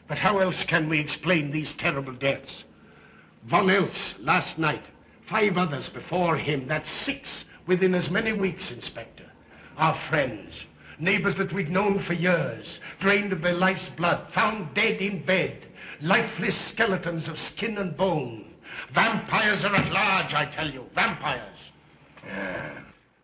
But how else can we explain these terrible deaths? Von Elst last night, 5 others before him, that's 6 within as many weeks, Inspector. Our friends, neighbors that we'd known for years, drained of their life's blood, found dead in bed, lifeless skeletons of skin and bone. Vampires are at large, I tell you, vampires. Yeah.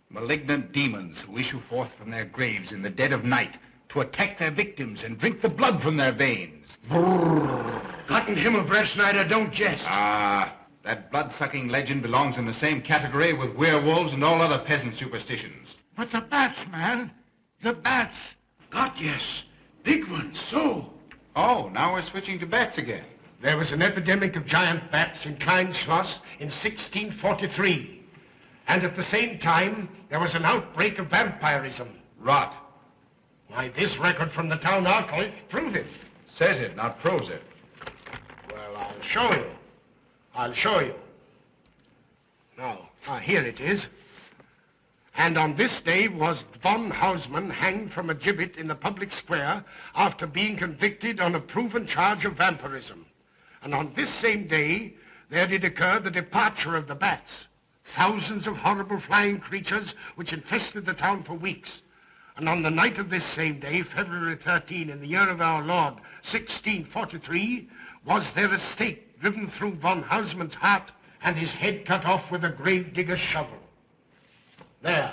Malignant demons who issue forth from their graves in the dead of night to attack their victims and drink the blood from their veins. Cotton Himmel, Breettschneider, don't jest. Ah, that blood-sucking legend belongs in the same category with werewolves and all other peasant superstitions. But the bats, man. The bats. God, yes. Big ones, so. Oh, now we're switching to bats again. There was an epidemic of giant bats in Kleinschloss in 1643. And at the same time, there was an outbreak of vampirism. Rot. Why, this record from the town archive proved it. Says it, not proves it. Well, I'll show you. I'll show you. Now, here it is. And on this day was von Hausmann hanged from a gibbet in the public square after being convicted on a proven charge of vampirism. And on this same day, there did occur the departure of the bats. Thousands of horrible flying creatures which infested the town for weeks. And on the night of this same day, February 13, in the year of our Lord, 1643, was there a stake driven through von Hausmann's heart and his head cut off with a grave digger's shovel. There.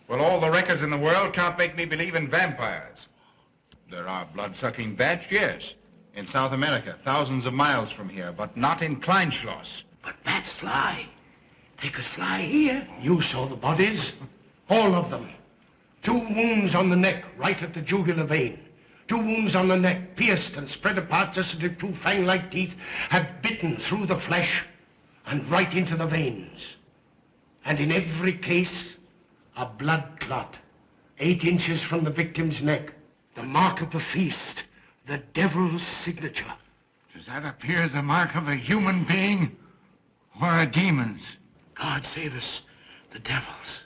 Well, all the records in the world can't make me believe in vampires. There are blood-sucking bats, yes. In South America, thousands of miles from here, but not in Kleinschloss. But bats fly. They could fly here. You saw the bodies. All of them. 2 wounds on the neck, right at the jugular vein. 2 wounds on the neck, pierced and spread apart just as if 2 fang-like teeth had bitten through the flesh and right into the veins. And in every case, a blood clot, 8 inches from the victim's neck. The mark of the feast, the devil's signature. Does that appear the mark of a human being or a demon's? God save us, the devil's.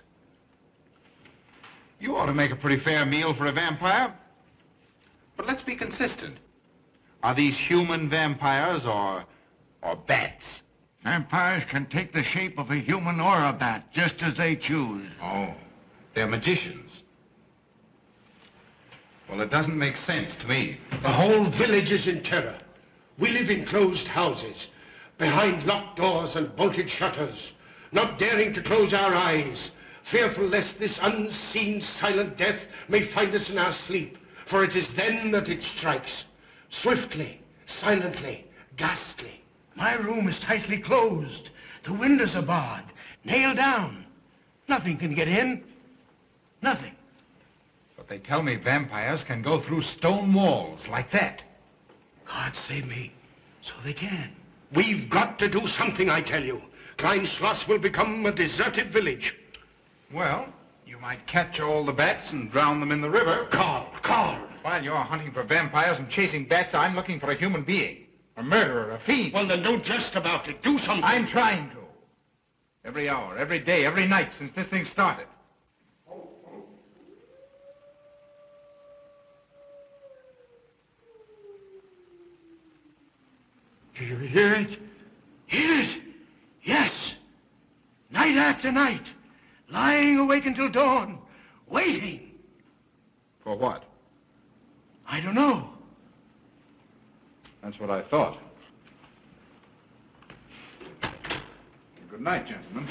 You ought to make a pretty fair meal for a vampire. But let's be consistent. Are these human vampires or bats? Vampires can take the shape of a human or a bat, just as they choose. Oh, they're magicians. Well, it doesn't make sense to me. The whole village is in terror. We live in closed houses, behind locked doors and bolted shutters, not daring to close our eyes, fearful lest this unseen silent death may find us in our sleep, for it is then that it strikes, swiftly, silently, ghastly. My room is tightly closed. The windows are barred, nailed down. Nothing can get in. Nothing. But they tell me vampires can go through stone walls like that. God save me, so they can. We've got to do something, I tell you. Kleinschloss will become a deserted village. Well, You might catch all the bats and drown them in the river. Carl! While you're hunting for vampires and chasing bats, I'm looking for a human being. A murderer, a fiend. Well, then don't jest about it. Do something. I'm trying to. Every hour, every day, every night since this thing started. Do you hear it? Hear it? Yes. Night after night. Lying awake until dawn. Waiting. For what? I don't know. That's what I thought. Good night, gentlemen.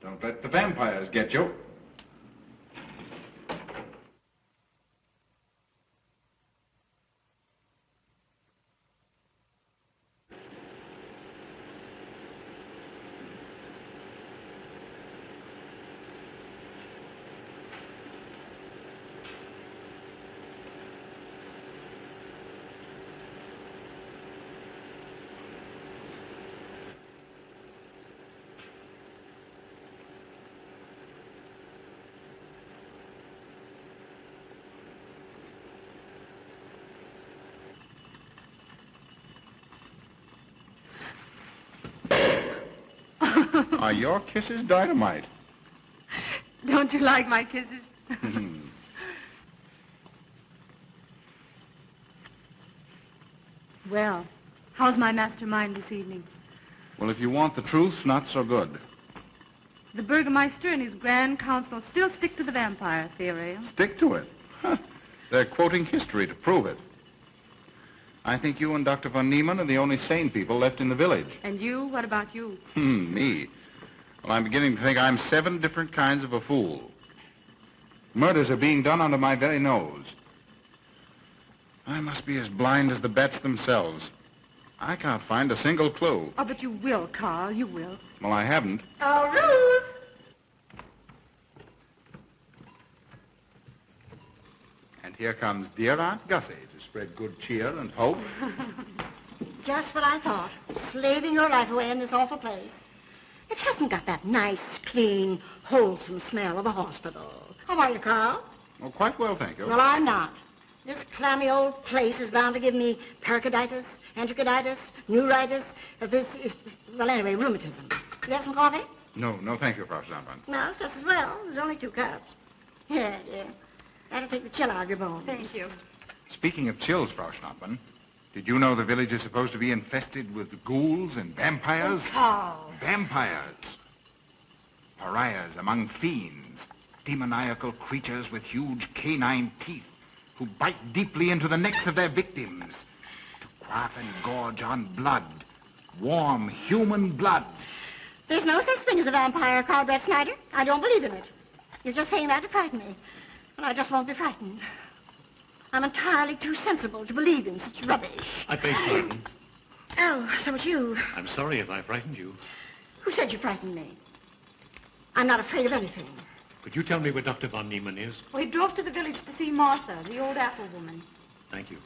Don't let the vampires get you. Are your kisses dynamite? Don't you like my kisses? Well, how's my mastermind this evening? Well, if you want the truth, not so good. The Burgermeister and his Grand Council still stick to the vampire theory. Stick to it. Huh. They're quoting history to prove it. I think you and Dr. von Niemann are the only sane people left in the village. And you? What about you? Me? Well, I'm beginning to think I'm 7 different kinds of a fool. Murders are being done under my very nose. I must be as blind as the bats themselves. I can't find a single clue. Oh, but you will, Carl. You will. Well, I haven't. Oh, Ruth! And here comes dear Aunt Gussie to spread good cheer and hope. Just what I thought. Slaving your life away in this awful place. It hasn't got that nice, clean, wholesome smell of a hospital. How are you, Carl? Well, quite well, thank you. Well, I'm not. This clammy old place is bound to give me pericarditis, enterocolitis, neuritis, well, anyway, rheumatism. You have some coffee? No, thank you, Frau Stammmann. No, it's just as well. There's only 2 cups. Here, dear. That'll take the chill out of your bones. Thank you. Speaking of chills, Frau Stammmann, did you know the village is supposed to be infested with ghouls and vampires? Oh, Carl. Vampires. Pariahs among fiends. Demoniacal creatures with huge canine teeth who bite deeply into the necks of their victims to quaff and gorge on blood. Warm human blood. There's no such thing as a vampire, Karl Breettschneider. I don't believe in it. You're just saying that to frighten me. And I just won't be frightened. I'm entirely too sensible to believe in such rubbish. I beg pardon. Oh, so it's you. I'm sorry if I frightened you. Who said you frightened me? I'm not afraid of anything. Could you tell me where Dr. von Niemann is? Well, he drove to the village to see Martha, the old apple woman. Thank you.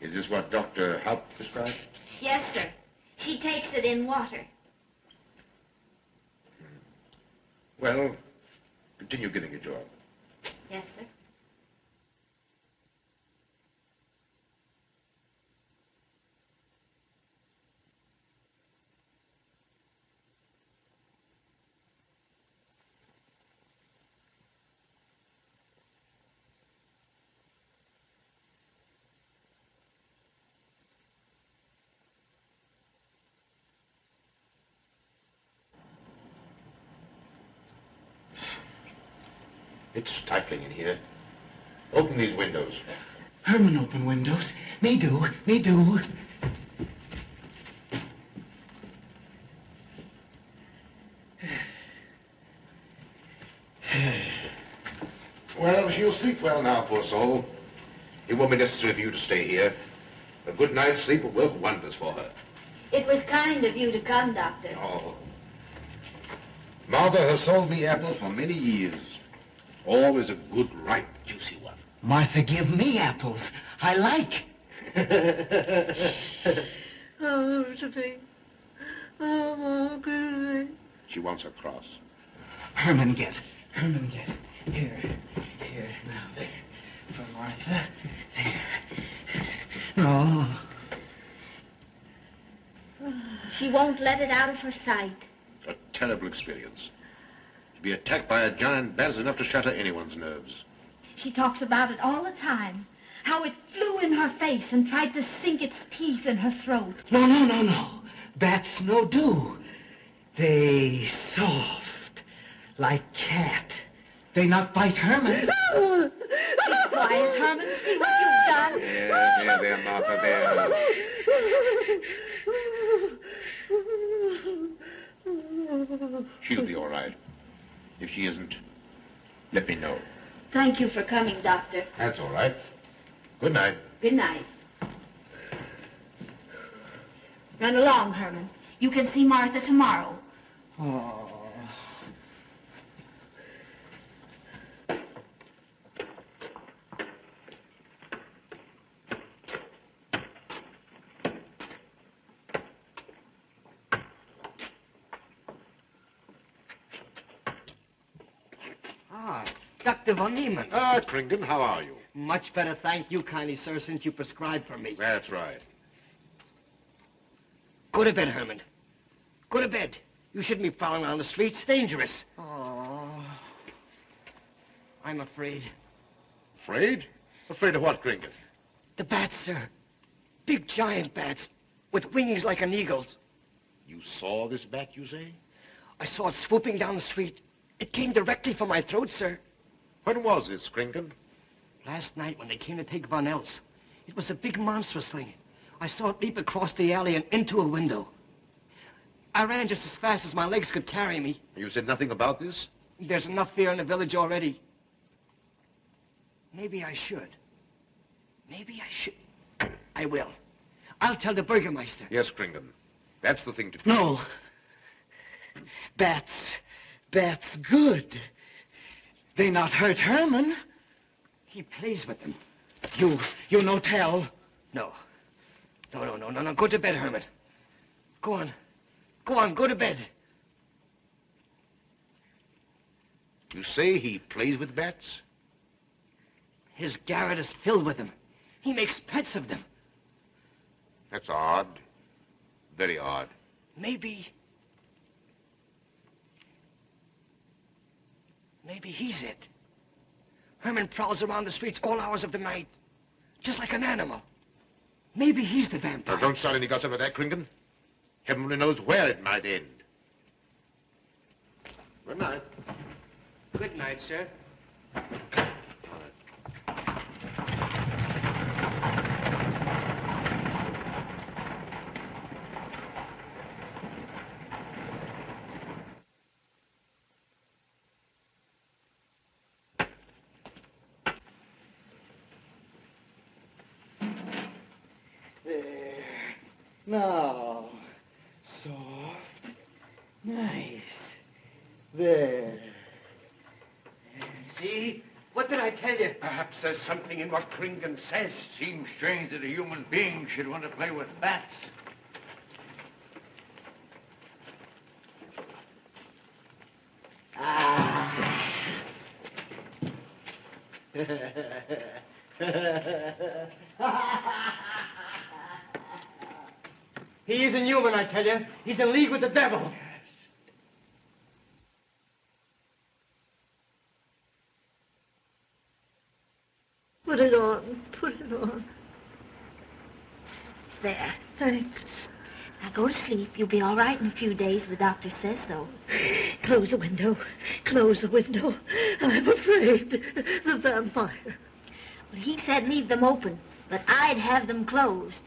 Is this what Dr. Haupt prescribed? Yes, sir. She takes it in water. Well, continue getting a job. Yes, sir. It's stifling in here. Open these windows. Yes, sir. Herman open windows. Me do. Well, she'll sleep well now, poor soul. It won't be necessary for you to stay here. A good night's sleep will work wonders for her. It was kind of you to come, Doctor. Oh. Martha has sold me apples for many years. Always a good, ripe, juicy one. Martha, give me apples. I like. Oh, Josephine. Oh, Josephine. She wants her cross. Herman, get. Here. Now, there. For Martha. There. No. She won't let it out of her sight. A terrible experience. To be attacked by a giant bat is enough to shatter anyone's nerves. She talks about it all the time. How it flew in her face and tried to sink its teeth in her throat. No. Bats no do. They soft, like cat. They not bite Herman. Keep quiet, Herman. See what you've done. There, Martha, there. She'll be all right. If she isn't, let me know. Thank you for coming, Doctor. That's all right. Good night. Good night. Run along, Herman. You can see Martha tomorrow. Oh. Dr. von Niemann. Ah, Kringen, how are you? Much better, thank you kindly, sir, since you prescribed for me. That's right. Go to bed, Herman. Go to bed. You shouldn't be prowling around the streets. Dangerous. Oh. I'm afraid. Afraid? Afraid of what, Kringen? The bats, sir. Big giant bats with wings like an eagle's. You saw this bat, you say? I saw it swooping down the street. It came directly for my throat, sir. When was this, Kringen? Last night when they came to take Von Els. It was a big monstrous thing. I saw it leap across the alley and into a window. I ran just as fast as my legs could carry me. You said nothing about this? There's enough fear in the village already. Maybe I should. I will. I'll tell the Burgermeister. Yes, Kringen. That's the thing to do. No. Bats good. They not hurt Herman. He plays with them. You no tell. No. Go to bed, Herman. Go on, go to bed. You say he plays with bats? His garret is filled with them. He makes pets of them. That's odd. Very odd. Maybe he's it. Herman prowls around the streets all hours of the night, just like an animal. Maybe he's the vampire. Now, don't start any gossip about that, Kringen. Heaven only knows where it might end. Good night. Good night, sir. No. Soft. Nice. There. See? What did I tell you? Perhaps there's something in what Kringen says. Seems strange that a human being should want to play with bats. He isn't human, I tell you. He's in league with the devil. Put it on. There. Thanks. Now go to sleep. You'll be all right in a few days. The doctor says so. Close the window. I'm afraid. The vampire. Well, he said leave them open, but I'd have them closed.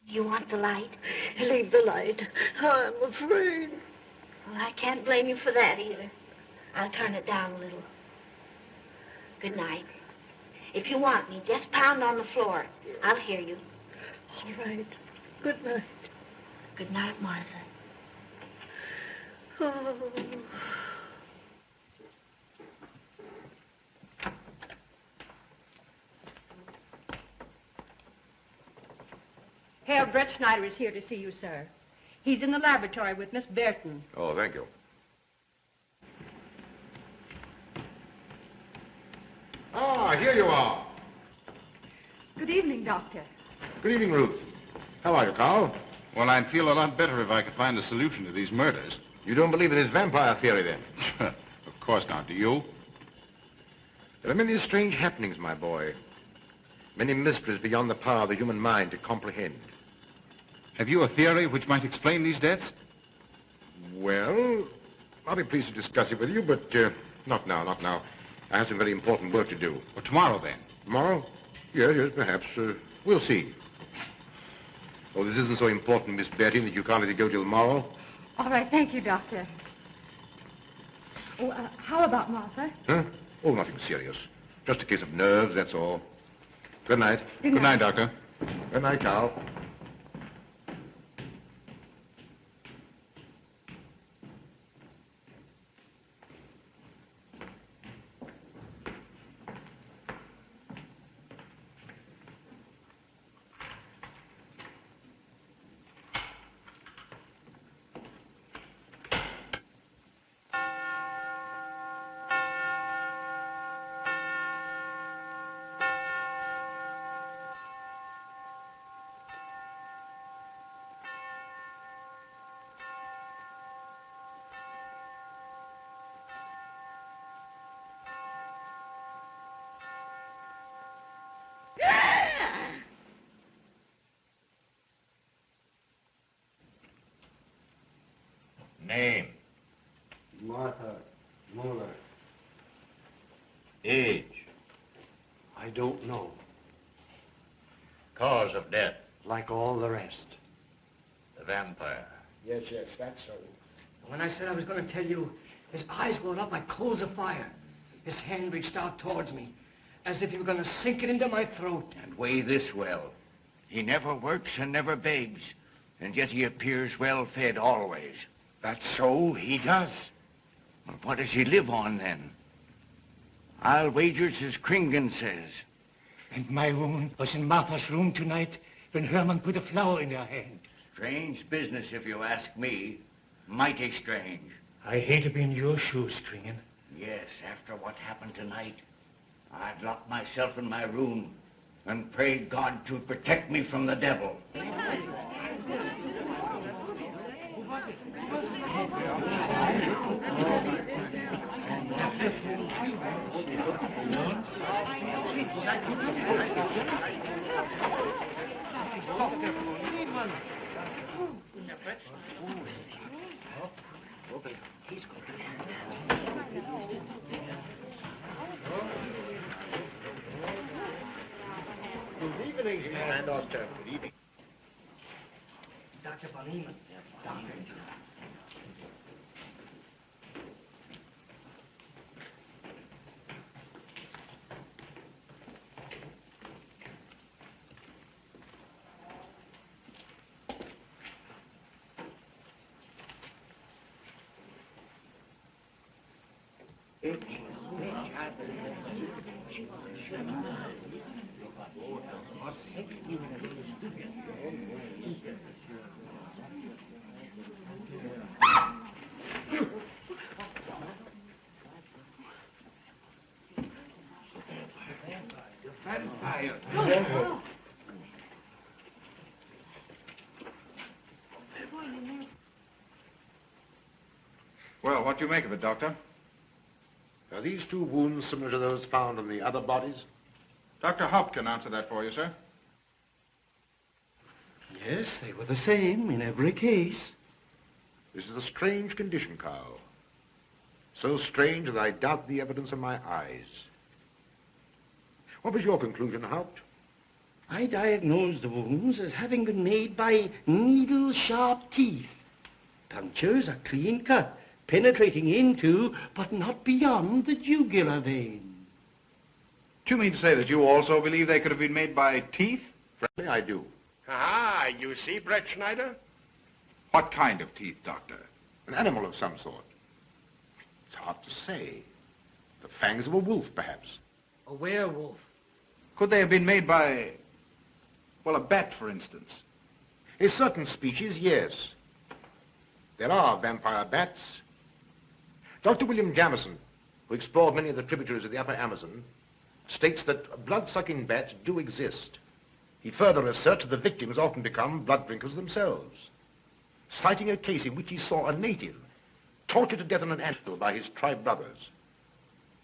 You want the light? Leave the light. I'm afraid. Well, I can't blame you for that either. I'll turn it down a little. Good night. If you want me, just pound on the floor. I'll hear you. All right. Good night. Good night, Martha. Oh. Karl Breettschneider is here to see you, sir. He's in the laboratory with Miss Burton. Oh, thank you. Ah, here you are. Good evening, Doctor. Good evening, Ruth. How are you, Carl? Well, I'd feel a lot better if I could find a solution to these murders. You don't believe in this vampire theory, then? Of course not. Do you? There are many strange happenings, my boy. Many mysteries beyond the power of the human mind to comprehend. Have you a theory which might explain these deaths? Well, I'll be pleased to discuss it with you, but not now, not now. I have some very important work to do. Well, tomorrow, then. Tomorrow? Yes, perhaps. We'll see. Oh, this isn't so important, Miss Betty, that you can't let it go till tomorrow. All right, thank you, Doctor. Oh, how about Martha? Huh? Oh, nothing serious. Just a case of nerves, that's all. Good night. Good night, Doctor. Good night, Carl. Name. Martha Muller. Age. I don't know. Cause of death. Like all the rest. The vampire. Yes, that's so. When I said I was going to tell you, his eyes glowed up like coals of fire. His hand reached out towards me, as if he were going to sink it into my throat. And weigh this well. He never works and never begs, and yet he appears well-fed always. That's so, he does. Well, what does he live on, then? I'll wager it's as Kringen says. And my woman was in Martha's room tonight when Herman put a flower in her hand. Strange business, if you ask me. Mighty strange. I hate to be in your shoes, Kringen. Yes, after what happened tonight, I'd lock myself in my room and pray God to protect me from the devil. Good evening, and Doctor. Good evening. Dr. von Niemann. Doctor. Well, what do you make of it, Doctor? Are these two wounds similar to those found on the other bodies? Dr. Haupt can answer that for you, sir. Yes, they were the same in every case. This is a strange condition, Carl. So strange that I doubt the evidence of my eyes. What was your conclusion, Haupt? I diagnosed the wounds as having been made by needle-sharp teeth. Punctures are clean cut, penetrating into, but not beyond, the jugular vein. Do you mean to say that you also believe they could have been made by teeth? Frankly, I do. Ah, you see, Breettschneider? What kind of teeth, Doctor? An animal of some sort. It's hard to say. The fangs of a wolf, perhaps. A werewolf. Could they have been made by, well, a bat, for instance? A certain species, yes. There are vampire bats. Dr. William Jamison, who explored many of the tributaries of the upper Amazon, states that blood-sucking bats do exist. He further asserts that the victims often become blood drinkers themselves, citing a case in which he saw a native tortured to death in an anthill by his tribe brothers.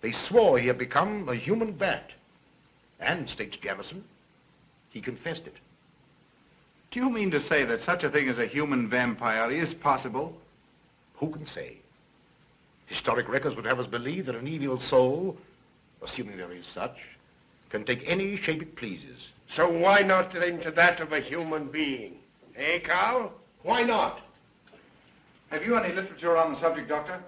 They swore he had become a human bat, and, states Jamison, he confessed it. Do you mean to say that such a thing as a human vampire is possible? Who can say? Historic records would have us believe that an evil soul, assuming there is such, can take any shape it pleases. So why not into that of a human being? Eh, Karl? Why not? Have you any literature on the subject, Doctor?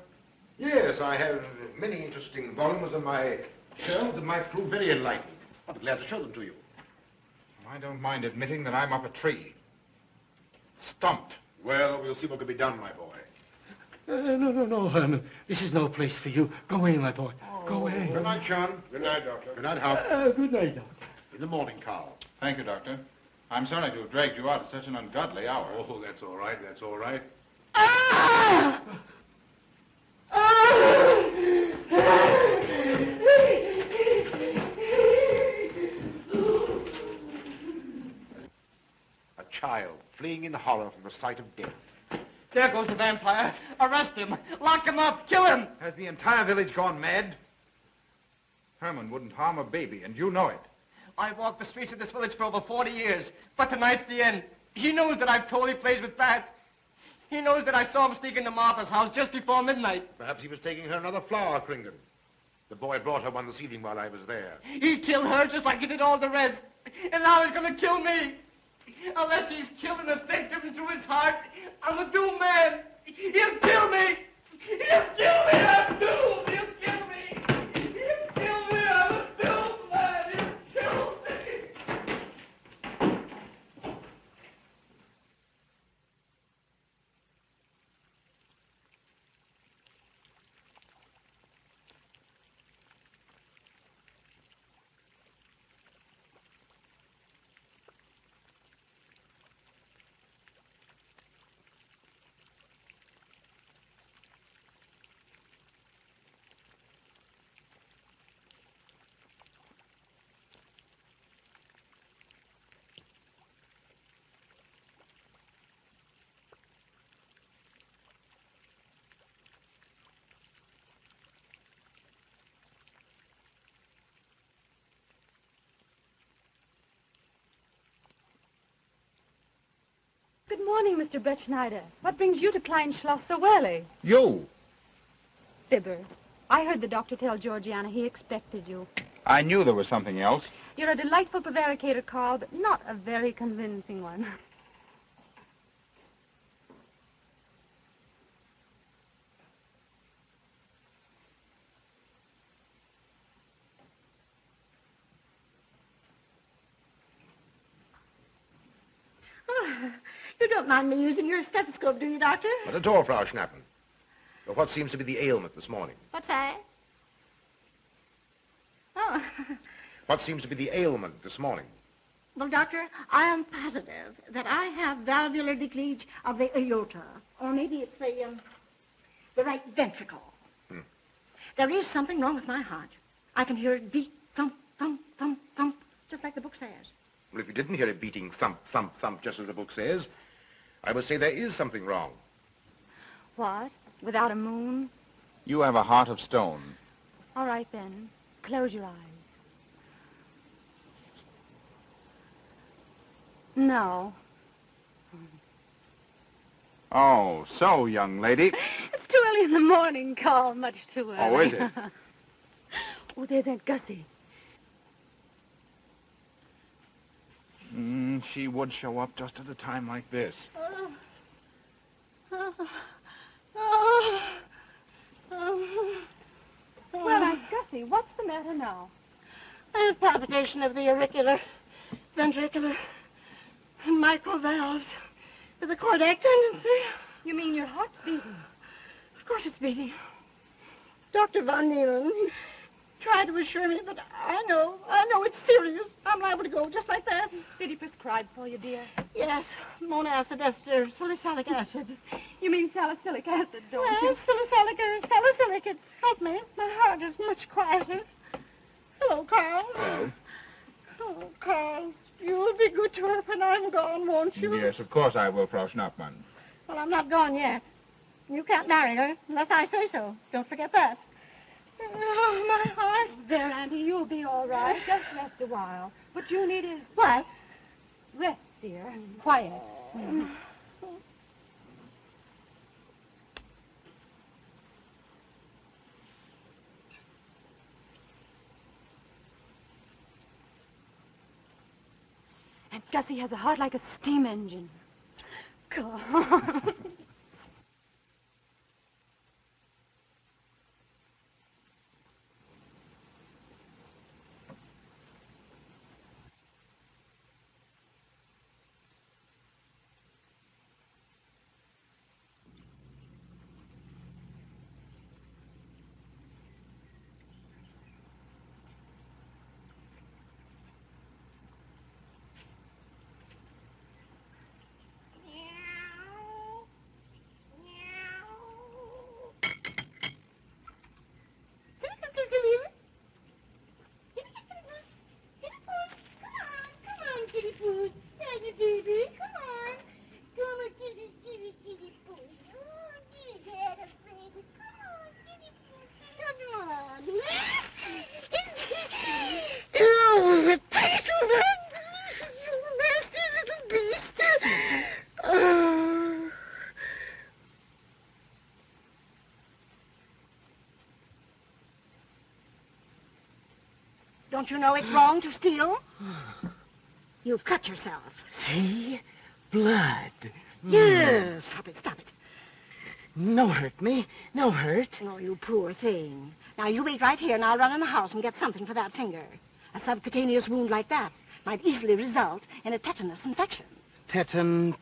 Yes, I have many interesting volumes on my shelf that might prove very enlightening. I'll be glad to show them to you. I don't mind admitting that I'm up a tree. Stumped. Well, we'll see what can be done, my boy. No, Herman. This is no place for you. Go away, my boy. Go away. Good night, John. Good night, Doctor. Good night, Hal. Good night, Doctor. In the morning, Carl. Thank you, Doctor. I'm sorry to have dragged you out at such an ungodly hour. Oh, that's all right. That's all right. Ah! A child fleeing in horror from the sight of death. There goes the vampire. Arrest him. Lock him up. Kill him. Has the entire village gone mad? Herman wouldn't harm a baby, and you know it. I've walked the streets of this village for over 40 years, but tonight's the end. He knows that I've told he plays with bats. He knows that I saw him sneak into Martha's house just before midnight. Perhaps he was taking her another flower, Kringan. The boy brought her one this evening while I was there. He killed her just like he did all the rest. And now he's going to kill me. Unless he's killed in a stake driven through his heart, I'm a doomed man. He'll kill me. He'll kill me. I'm doomed. He'll kill me. He'll kill me. I'm a doomed man. He'll kill me. Good morning, Mr. Breettschneider. What brings you to Kleinschloss so early? You? Fibber, I heard the doctor tell Georgiana he expected you. I knew there was something else. You're a delightful prevaricator, Karl, but not a very convincing one. You don't mind me using your stethoscope, do you, Doctor? Not at all, Frau Schnappen. But what seems to be the ailment this morning? What's that? Oh. What seems to be the ailment this morning? Well, Doctor, I am positive that I have valvular leakage of the aorta. Or maybe it's the right ventricle. There is something wrong with my heart. I can hear it beat, thump, thump, thump, thump, just like the book says. Well, if you didn't hear it beating thump, thump, thump, just as the book says, I would say there is something wrong. What? Without a moon? You have a heart of stone. All right, then. Close your eyes. No. Oh, so, young lady. It's too early in the morning, Carl. Much too early. Oh, is it? Oh, there's Aunt Gussie. She would show up just at a time like this. Well, Aunt Gussie, what's the matter now? I have palpitation of the auricular, ventricular, and microvalves with a cardiac tendency. You mean your heart's beating? Of course it's beating. Dr. Von Neelen tried to assure me, but I know it's serious. I'm liable to go just like that. Did he prescribe for you, dear? Yes, monacid ester salicylic acid. You mean salicylic acid, don't you? Well, salicylic, it's helped me. My heart is much quieter. Hello, Carl. Hello. Oh, Carl, you'll be good to her when I'm gone, won't you? Yes, of course I will, Frau Schnappmann. Well, I'm not gone yet. You can't marry her unless I say so. Don't forget that. Oh, my heart. There, Auntie, you'll be all right. Just rest a while. What you need is... What? Rest, dear. Quiet. And Gussie has a heart like a steam engine. Come on. Don't you know it's wrong to steal? You've cut yourself. See? Blood. Yes. Stop it. No hurt me. No hurt. Oh, you poor thing. Now, you wait right here, and I'll run in the house and get something for that finger. A subcutaneous wound like that might easily result in a tetanus infection. Tetanus.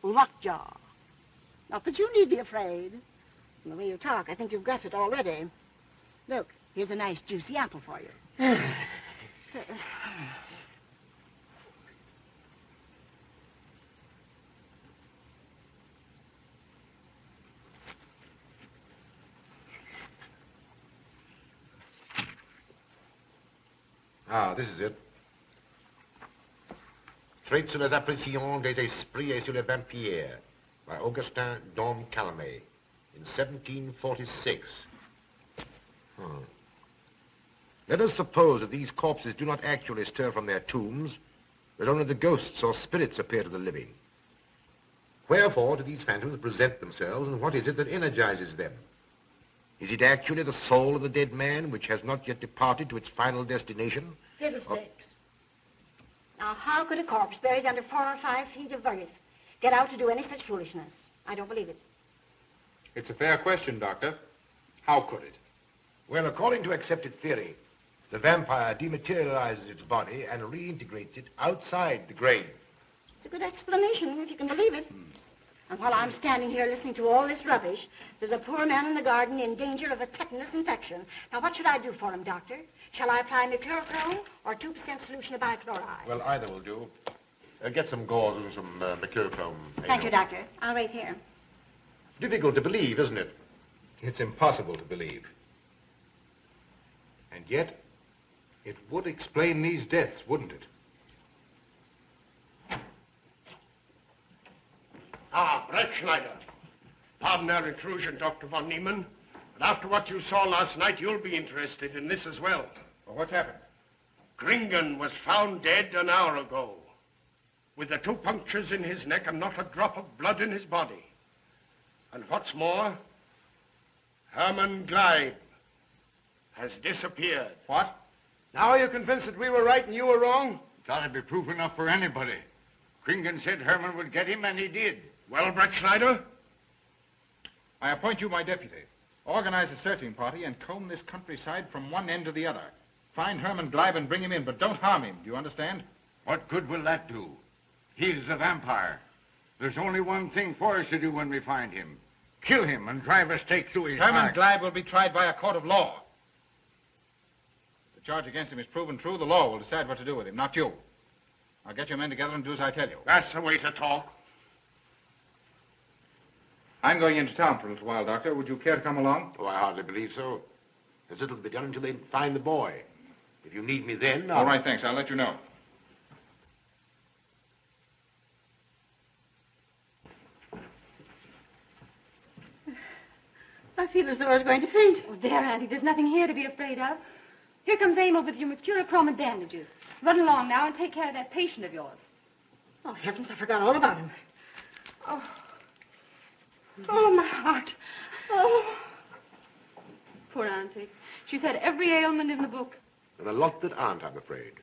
Lockjaw. Not that you need be afraid. From the way you talk, I think you've got it already. Look, here's a nice juicy apple for you. Ah, this is it. Traits sur les apparitions des esprits et sur les vampires by Augustin Dom Calame in 1746. Let us suppose that these corpses do not actually stir from their tombs, that only the ghosts or spirits appear to the living. Wherefore do these phantoms present themselves, and what is it that energizes them? Is it actually the soul of the dead man which has not yet departed to its final destination? Fiddlesticks. Now, how could a corpse buried under 4 or 5 feet of earth get out to do any such foolishness? I don't believe it. It's a fair question, Doctor. How could it? Well, according to accepted theory, the vampire dematerializes its body and reintegrates it outside the grave. It's a good explanation, if you can believe it. And while I'm standing here listening to all this rubbish, there's a poor man in the garden in danger of a tetanus infection. Now, what should I do for him, Doctor? Shall I apply mercurochrome or 2% solution of bichloride? Well, either will do. Get some gauze and some mercurochrome. Thank you, Doctor. I'll wait here. Difficult to believe, isn't it? It's impossible to believe. And yet, it would explain these deaths, wouldn't it? Ah, Breettschneider. Pardon our intrusion, Dr. von Niemann. But after what you saw last night, you'll be interested in this as well. Well, what's happened? Gringen was found dead an hour ago, with the 2 punctures in his neck and not a drop of blood in his body. And what's more, Hermann Gleib has disappeared. What? Now are you convinced that we were right and you were wrong? Thought it'd be proof enough for anybody. Kringen said Herman would get him, and he did. Well, Breettschneider? I appoint you my deputy. Organize a searching party and comb this countryside from one end to the other. Find Herman Gleib and bring him in, but don't harm him. Do you understand? What good will that do? He's a vampire. There's only one thing for us to do when we find him. Kill him and drive a stake through his Herman heart. Gleib will be tried by a court of law. If the charge against him is proven true, the law will decide what to do with him, not you. I'll get your men together and do as I tell you. That's the way to talk. I'm going into town for a little while, Doctor. Would you care to come along? Oh, I hardly believe so. There's little to be done until they find the boy. If you need me then, All right, thanks. I'll let you know. I feel as though I was going to faint. Oh, there, Auntie. There's nothing here to be afraid of. Here comes Emil with your mercurochrome and bandages. Run along now and take care of that patient of yours. Oh, heavens, I forgot all about him. Oh, my heart. Oh. Poor Auntie. She's had every ailment in the book. And a lot that aren't, I'm afraid.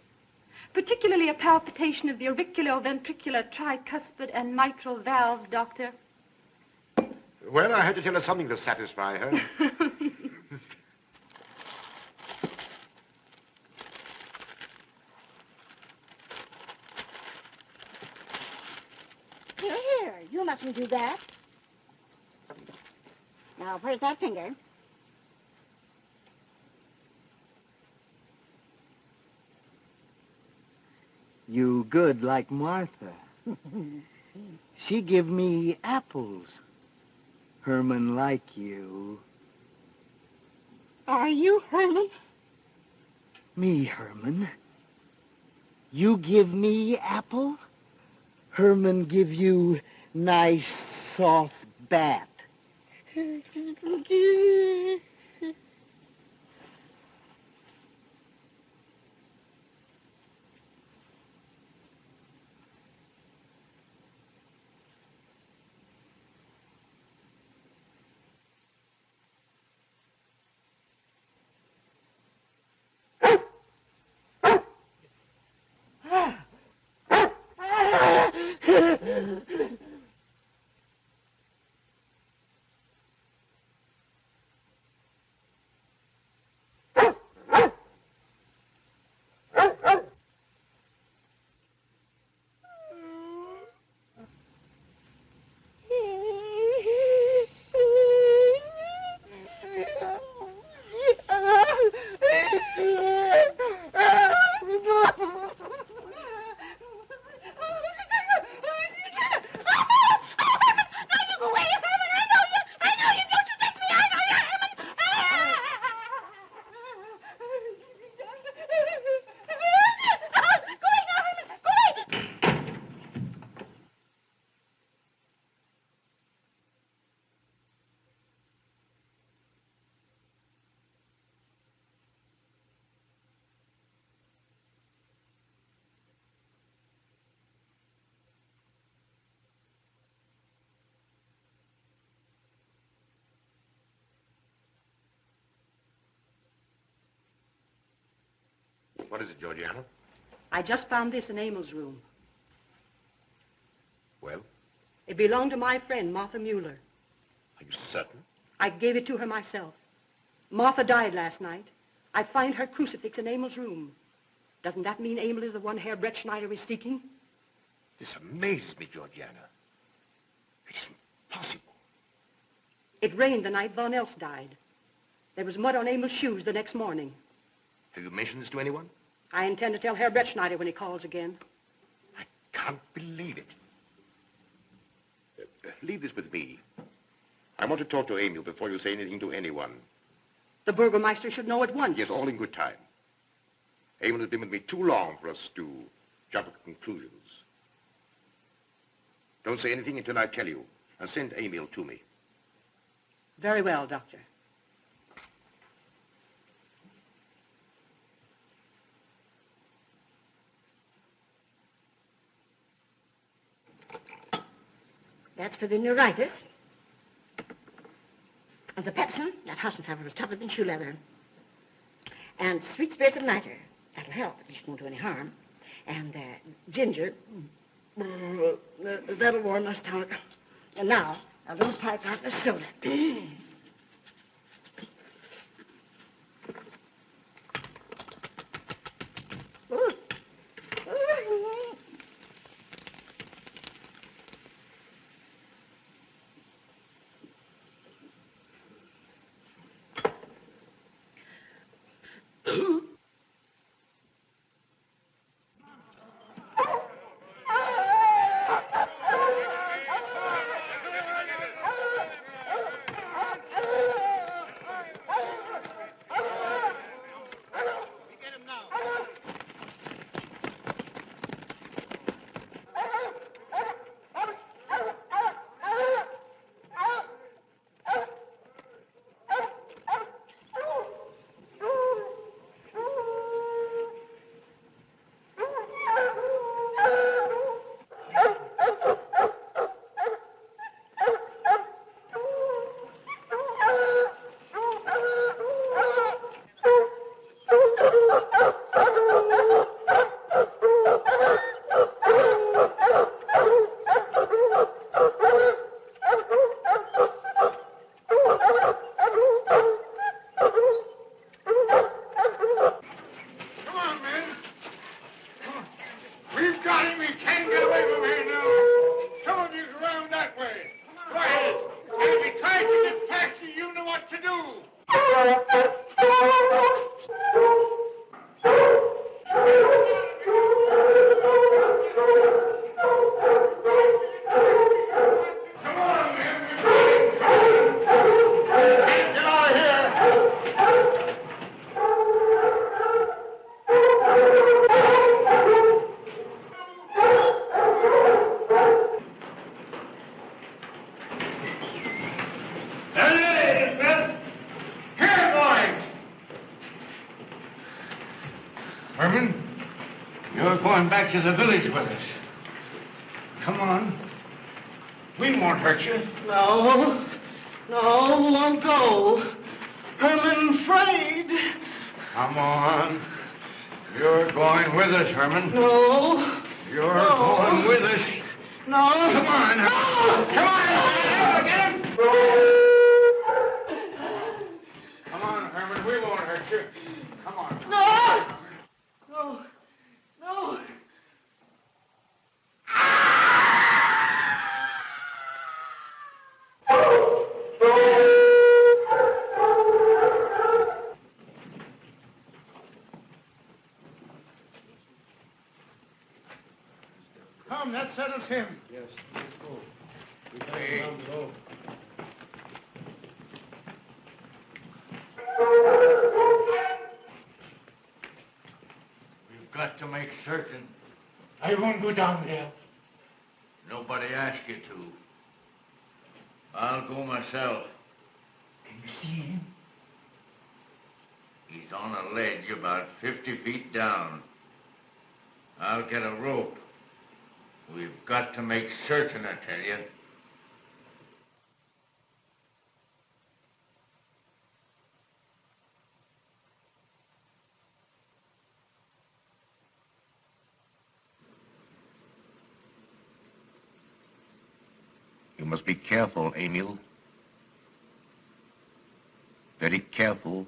Particularly a palpitation of the auriculoventricular, tricuspid, and mitral valves, Doctor. Well, I had to tell her something to satisfy her. Here, you mustn't do that. Now, where's that finger? You good like Martha. She give me apples. Herman like you. Are you Herman? Me, Herman. You give me apple? Herman give you nice soft bat. What is it, Georgiana? I just found this in Emil's room. Well? It belonged to my friend, Martha Mueller. Are you certain? I gave it to her myself. Martha died last night. I find her crucifix in Emil's room. Doesn't that mean Emil is the one Herr Breettschneider is seeking? This amazes me, Georgiana. It isn't possible. It rained the night Von Elst died. There was mud on Emil's shoes the next morning. Have you mentioned this to anyone? I intend to tell Herr Breettschneider when he calls again. I can't believe it. Leave this with me. I want to talk to Emil before you say anything to anyone. The Burgermeister should know at once. Yes, all in good time. Emil has been with me too long for us to jump to conclusions. Don't say anything until I tell you, and send Emil to me. Very well, Doctor. That's for the neuritis. And the pepsin, that Hassenpfeffer was tougher than shoe leather. And sweet spirits of nitre. That'll help, at least won't do any harm. And ginger, that'll warm my stomach. And now, a little pipe out of soda. To the village with us. Come on. We won't hurt you. No, won't go. Herman afraid. Come on. You're going with us, Herman. No. You're going with us. No. Come on. No. Come on. Get him. Come on, Herman. We won't hurt you. Come on. No. Come, that settles him. Yes, let's go. We got to go down below. We've got to make certain. I won't go down there. Nobody asked you to. I'll go myself. Can you see him? He's on a ledge about 50 feet down. I'll get a rope. We've got to make certain, I tell you. You must be careful, Emil. Very careful.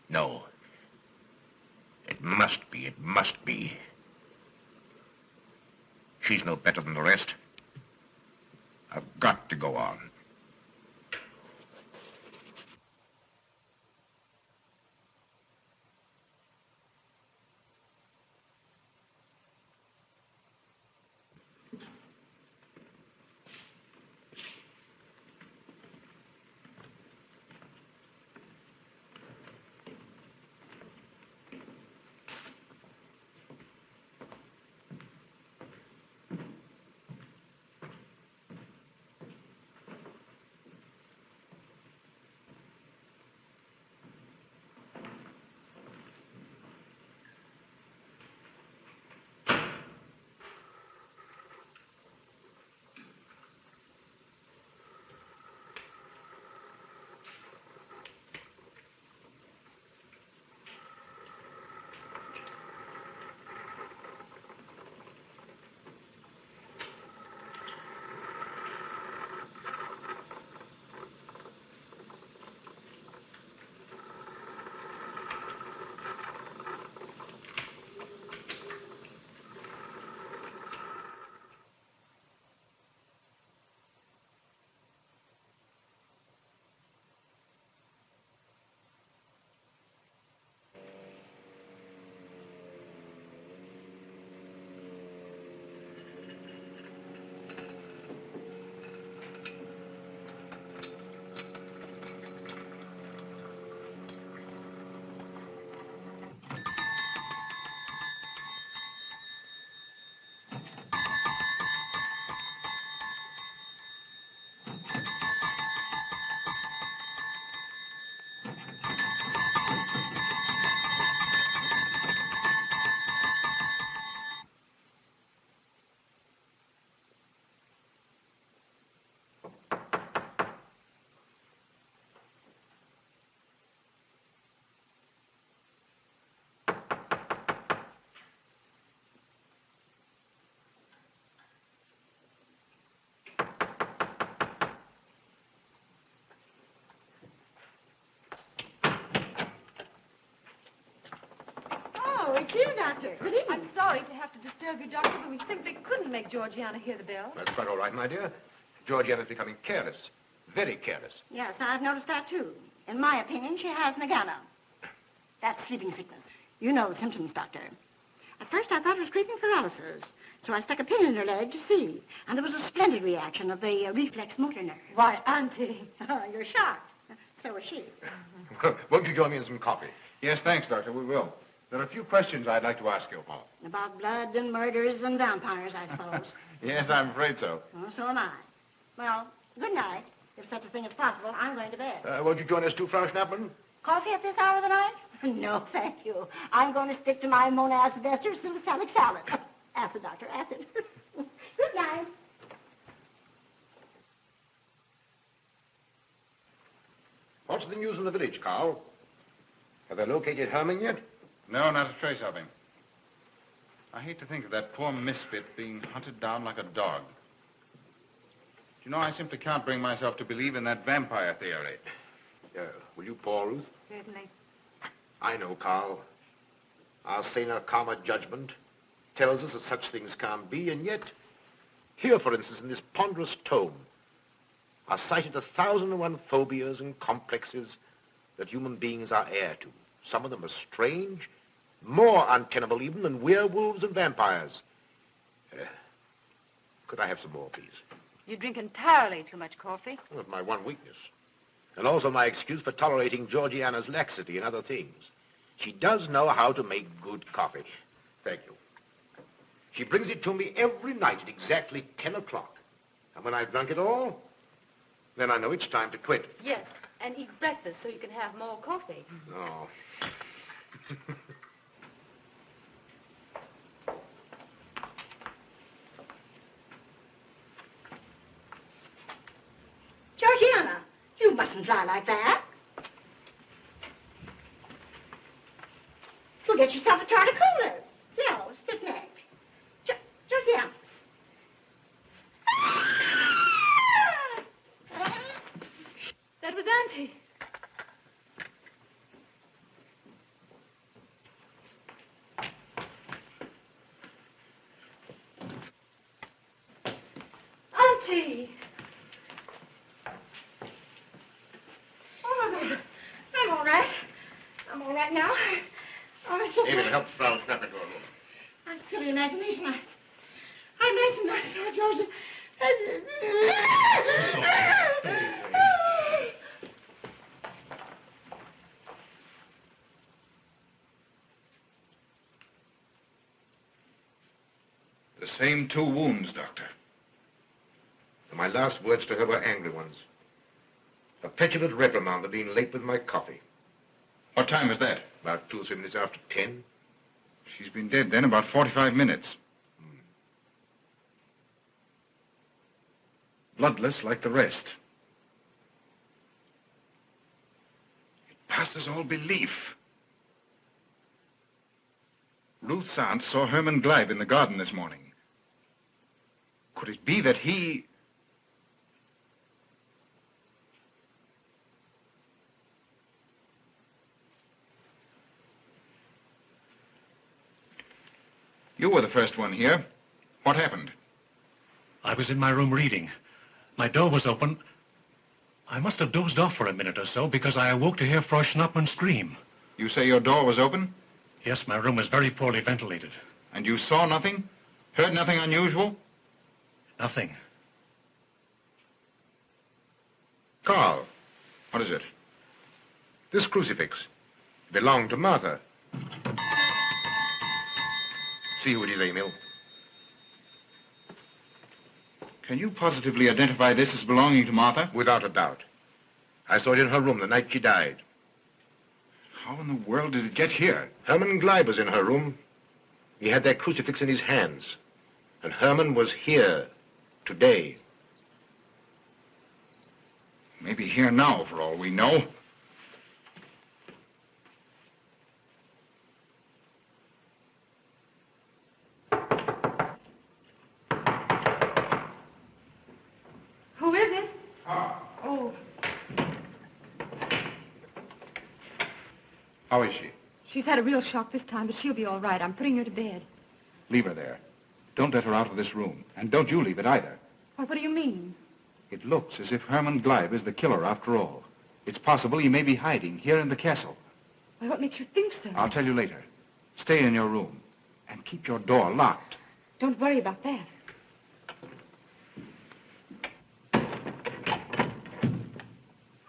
No. It must be. She's no better than the rest. I've got to go on. Here, Doctor. Good evening. I'm sorry to have to disturb you, Doctor, but we simply couldn't make Georgiana hear the bell. That's quite all right, my dear. Georgiana's becoming careless. Very careless. Yes, I've noticed that, too. In my opinion, she has nagana. That's sleeping sickness. You know the symptoms, Doctor. At first, I thought it was creeping paralysis, so I stuck a pin in her leg to see. And there was a splendid reaction of the reflex motor nerve. Why, Auntie. You're shocked. So is she. Won't you join me in some coffee? Yes, thanks, Doctor. We will. There are a few questions I'd like to ask you about. About blood and murders and vampires, I suppose. Yes, I'm afraid so. Oh, so am I. Well, good night. If such a thing is possible, I'm going to bed. Won't you join us too, Frau Schnappmann? Coffee at this hour of the night? No, thank you. I'm going to stick to my monacid ester succinate salad. Acid, Doctor, acid. Good night. What's the news in the village, Carl? Have they located Herman yet? No, not a trace of him. I hate to think of that poor misfit being hunted down like a dog. You know, I simply can't bring myself to believe in that vampire theory. Will you pour, Ruth? Certainly. I know, Carl. Our saner, calmer judgment tells us that such things can't be, and yet, here, for instance, in this ponderous tome, are cited 1,001 phobias and complexes that human beings are heir to. Some of them are strange, more untenable even than werewolves and vampires. Could I have some more, please? You drink entirely too much coffee. Well, that's my one weakness. And also my excuse for tolerating Georgiana's laxity and other things. She does know how to make good coffee. Thank you. She brings it to me every night at exactly 10 o'clock. And when I've drunk it all, then I know it's time to quit. Yes, and eat breakfast so you can have more coffee. Oh. Georgiana, you mustn't lie like that. You'll get yourself a tart of coolers. No, stiff neck. Georgiana. That was Auntie. Auntie! Oh, I'm all right. I'm all right now. Oh, it's just David, help Frau Schnapper to her room. I'm silly imagination. I imagined I saw Georgia. The same 2 wounds, Doctor. And my last words to her were angry ones. A petulant reprimand for being late with my coffee. What time is that? About 2 or 3 minutes after 10. She's been dead then about 45 minutes. Bloodless like the rest. It passes all belief. Ruth's aunt saw Herman Gleib in the garden this morning. Could it be that he... You were the first one here. What happened? I was in my room reading. My door was open. I must have dozed off for a minute or so because I awoke to hear Frau Schnappmann scream. You say your door was open? Yes, my room is very poorly ventilated. And you saw nothing? Heard nothing unusual? Nothing. Carl. What is it? This crucifix belonged to Martha. See who it is, Emil. Can you positively identify this as belonging to Martha? Without a doubt. I saw it in her room the night she died. How in the world did it get here? Herman Gleib was in her room. He had that crucifix in his hands. And Herman was here today. Maybe here now, for all we know. Who is it? Oh, How is she? She's had a real shock this time, but she'll be all right. I'm putting her to bed. Leave her there. Don't let her out of this room. And don't you leave it either. What do you mean? It looks as if Herman Gleib is the killer after all. It's possible he may be hiding here in the castle. Well, what makes you think so? I'll tell you later. Stay in your room and keep your door locked. Don't worry about that.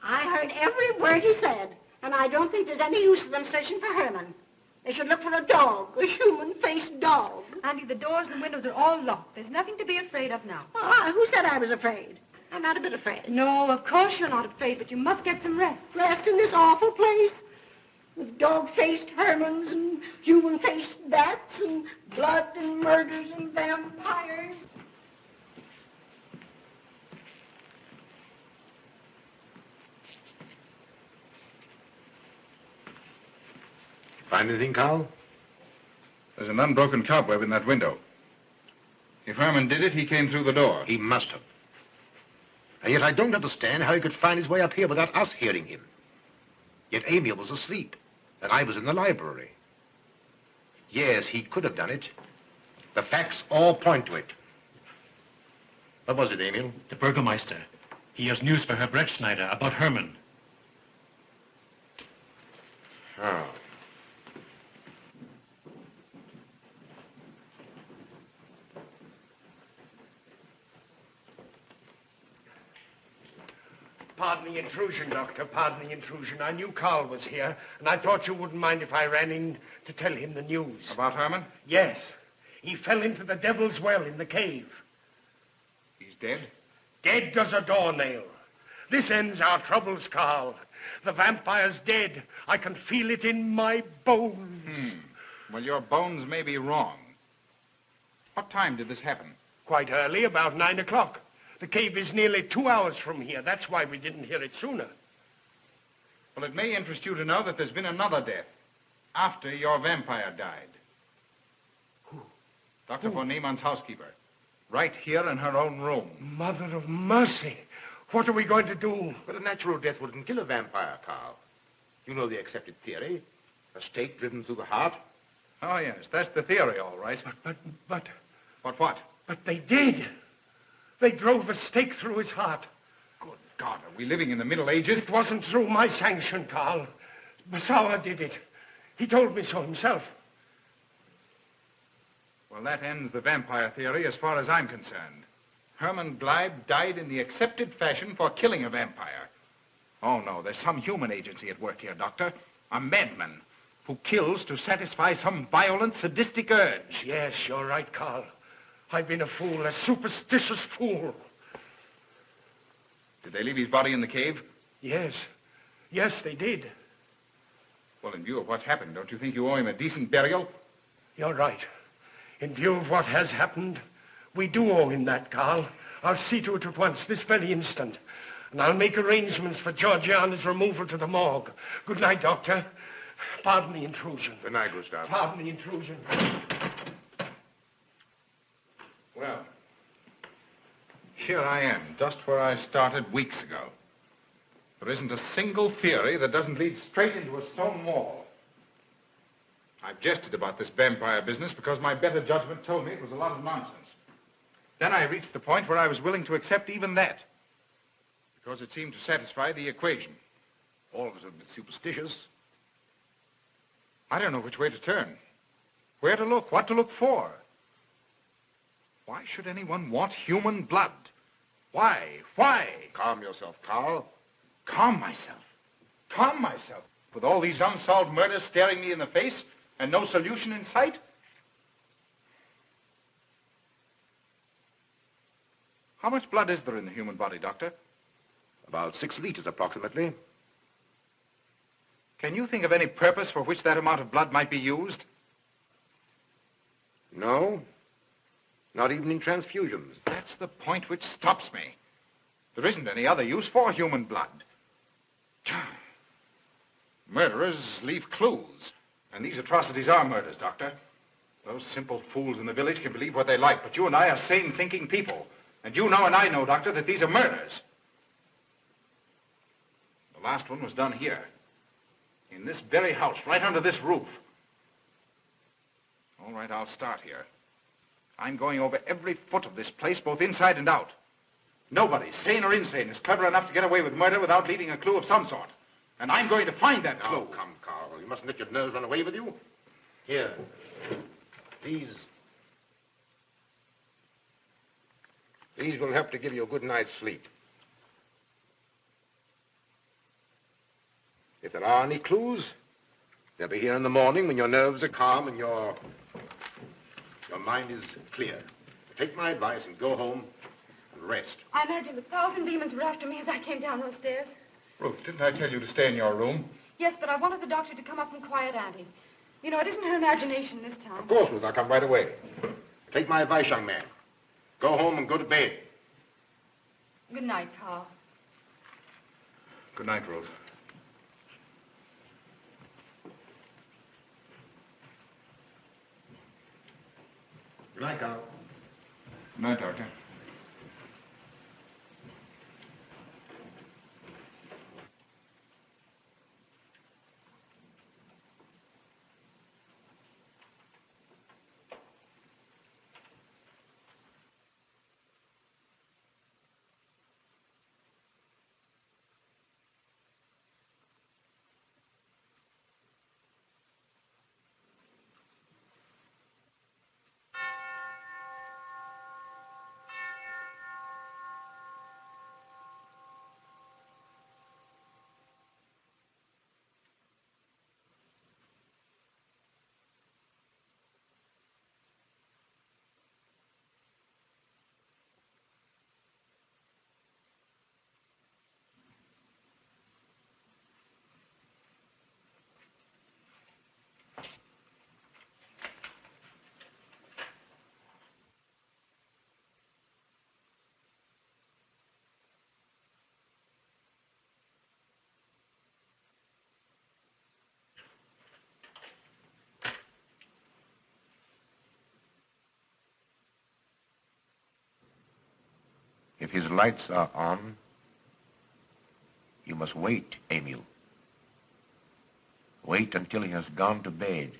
I heard every word he said, and I don't think there's any use of them searching for Herman. They should look for a dog, a human-faced dog. Auntie, the doors and windows are all locked. There's nothing to be afraid of now. Who said I was afraid? I'm not a bit afraid. No, of course you're not afraid, but you must get some rest. Rest in this awful place? With dog-faced Hermans and human-faced bats and blood and murders and vampires. Find anything, Carl? There's an unbroken cobweb in that window. If Herman did it, he came through the door. He must have. And yet I don't understand how he could find his way up here without us hearing him. Yet Amy was asleep, and I was in the library. Yes, he could have done it. The facts all point to it. What was it, Emil? The Burgermeister. He has news for Herr Breettschneider about Herman. Oh. Pardon the intrusion, Doctor. Pardon the intrusion. I knew Karl was here, and I thought you wouldn't mind if I ran in to tell him the news. About Herman? Yes. He fell into the Devil's Well in the cave. He's dead? Dead as a doornail. This ends our troubles, Karl. The vampire's dead. I can feel it in my bones. Well, your bones may be wrong. What time did this happen? Quite early, about 9 o'clock. The cave is nearly 2 hours from here. That's why we didn't hear it sooner. Well, it may interest you to know that there's been another death after your vampire died. Who? Dr. von Niemann's housekeeper. Right here in her own room. Mother of mercy. What are we going to do? But a natural death wouldn't kill a vampire, Carl. You know the accepted theory. A stake driven through the heart. Oh, yes, that's the theory, all right. But... What? But they did. They drove a stake through his heart. Good God, are we living in the Middle Ages? It wasn't through my sanction, Karl. Basawa did it. He told me so himself. Well, that ends the vampire theory as far as I'm concerned. Herman Gleib died in the accepted fashion for killing a vampire. Oh, no, there's some human agency at work here, Doctor. A madman who kills to satisfy some violent, sadistic urge. Yes, you're right, Karl. I've been a fool, a superstitious fool. Did they leave his body in the cave? Yes. Yes, they did. Well, in view of what's happened, don't you think you owe him a decent burial? You're right. In view of what has happened, we do owe him that, Karl. I'll see to it at once, this very instant. And I'll make arrangements for Georgiana's removal to the morgue. Good night, Doctor. Pardon the intrusion. Good night, Gustav. Pardon the intrusion. Well, here I am, just where I started weeks ago. There isn't a single theory that doesn't lead straight into a stone wall. I've jested about this vampire business because my better judgment told me it was a lot of nonsense. Then I reached the point where I was willing to accept even that, because it seemed to satisfy the equation. All of us are a bit superstitious. I don't know which way to turn, where to look, what to look for. Why should anyone want human blood? Why? Calm yourself, Carl. Calm myself? Calm myself? With all these unsolved murders staring me in the face and no solution in sight? How much blood is there in the human body, Doctor? About 6 liters, approximately. Can you think of any purpose for which that amount of blood might be used? No. Not even in transfusions. That's the point which stops me. There isn't any other use for human blood. Murderers leave clues. And these atrocities are murders, Doctor. Those simple fools in the village can believe what they like, but you and I are sane, thinking people. And you know and I know, Doctor, that these are murders. The last one was done here, In this very house, right under this roof. All right, I'll start here. I'm going over every foot of this place, both inside and out. Nobody, sane or insane, is clever enough to get away with murder without leaving a clue of some sort. And I'm going to find that clue. Oh, come, Carl. You mustn't let your nerves run away with you. Here. These will help to give you a good night's sleep. If there are any clues, they'll be here in the morning when your nerves are calm and your mind is clear. Take my advice and go home and rest. I imagined 1,000 demons were after me as I came down those stairs. Ruth, didn't I tell you to stay in your room? Yes, but I wanted the doctor to come up and quiet Auntie. You know, it isn't her imagination this time. Of course, Ruth, I'll come right away. Take my advice, young man. Go home and go to bed. Good night, Carl. Good night, Ruth. Good night, Carl. Good night, Doctor. If his lights are on, you must wait, Emil. Wait until he has gone to bed.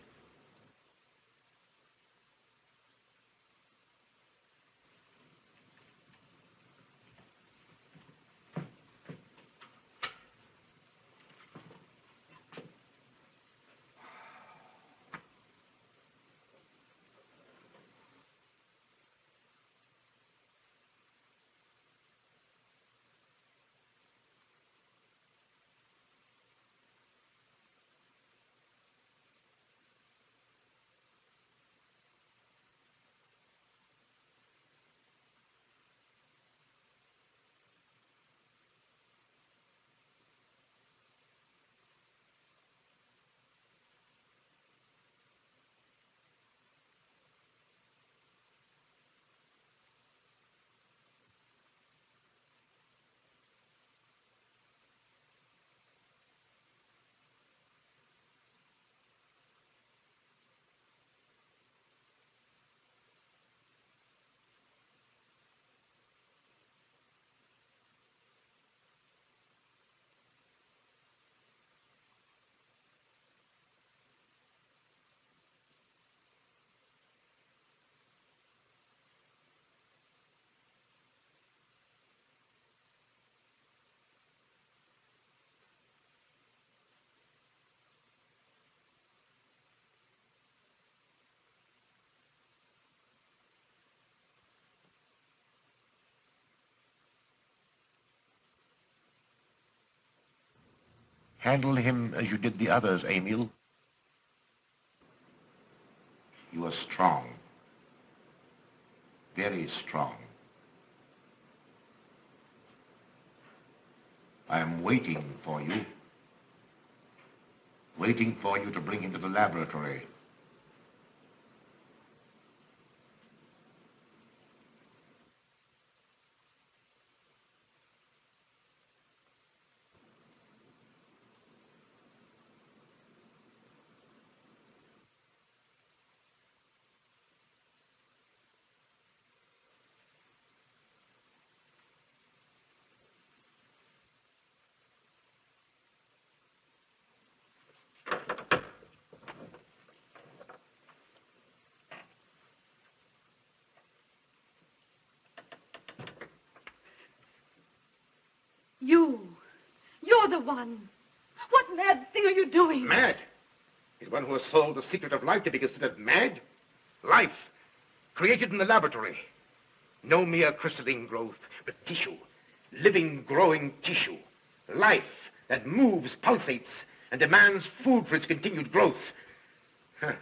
Handle him as you did the others, Emil. You are strong. Very strong. I am waiting for you. Waiting for you to bring him to the laboratory. You're the one. What mad thing are you doing? Mad? Is one who has solved the secret of life to be considered mad? Life, created in the laboratory. No mere crystalline growth, but tissue. Living, growing tissue. Life that moves, pulsates, and demands food for its continued growth. Huh.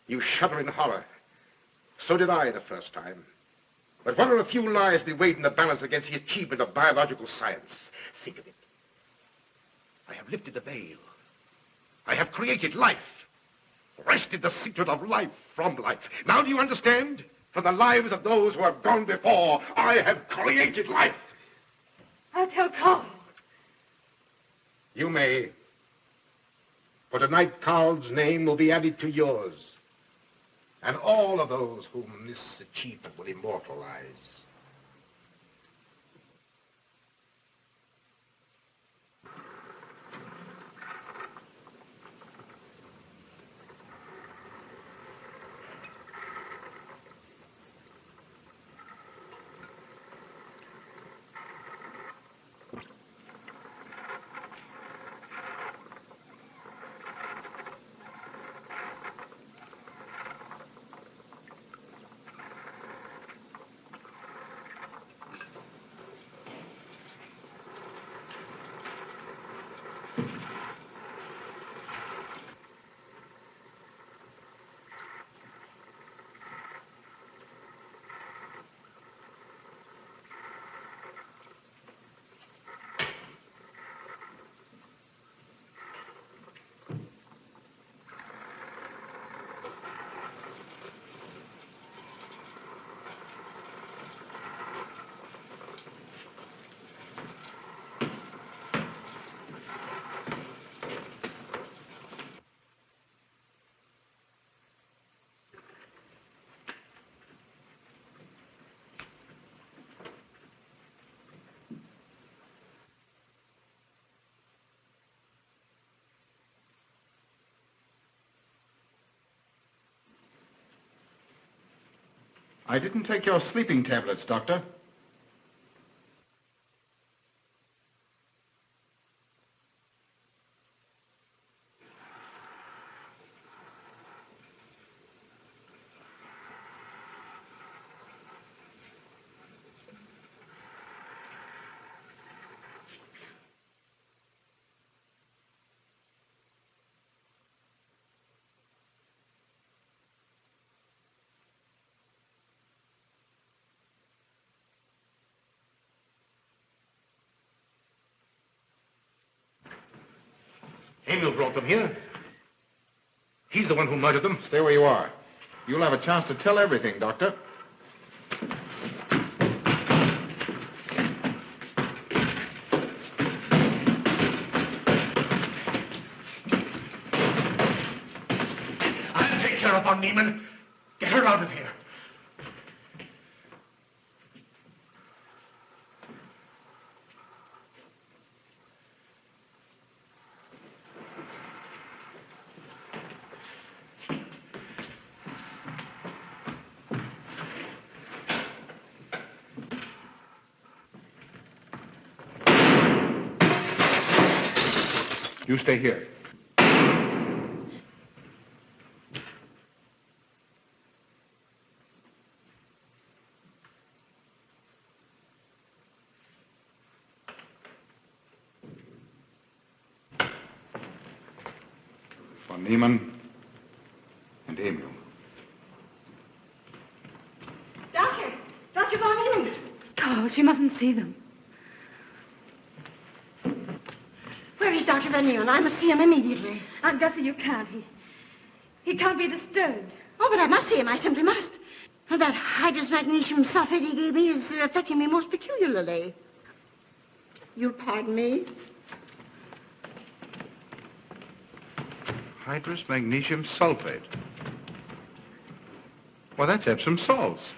You shudder in horror. So did I the first time. But what are a few lives to be weighed in the balance against the achievement of biological science? Think of it. I have lifted the veil. I have created life. Wrested the secret of life from life. Now do you understand? For the lives of those who have gone before, I have created life. I'll tell Karl. You may. For tonight, Karl's name will be added to yours. And all of those whom this achievement will immortalize. I didn't take your sleeping tablets, Doctor. Emil brought them here. He's the one who murdered them. Stay where you are. You'll have a chance to tell everything, Doctor. I'll take care of von Niemann. Get her out of here. You stay here. Von Niemann and Emil. Dr. von Niemann. Oh, she mustn't see them. Where is Dr. Van Nieuwen? I must see him immediately. Aunt Gussie, you can't. He can't be disturbed. Oh, but I must see him. I simply must. That hydrous magnesium sulfate he gave me is affecting me most peculiarly. You'll pardon me? Hydrous magnesium sulfate. Well, that's Epsom salts.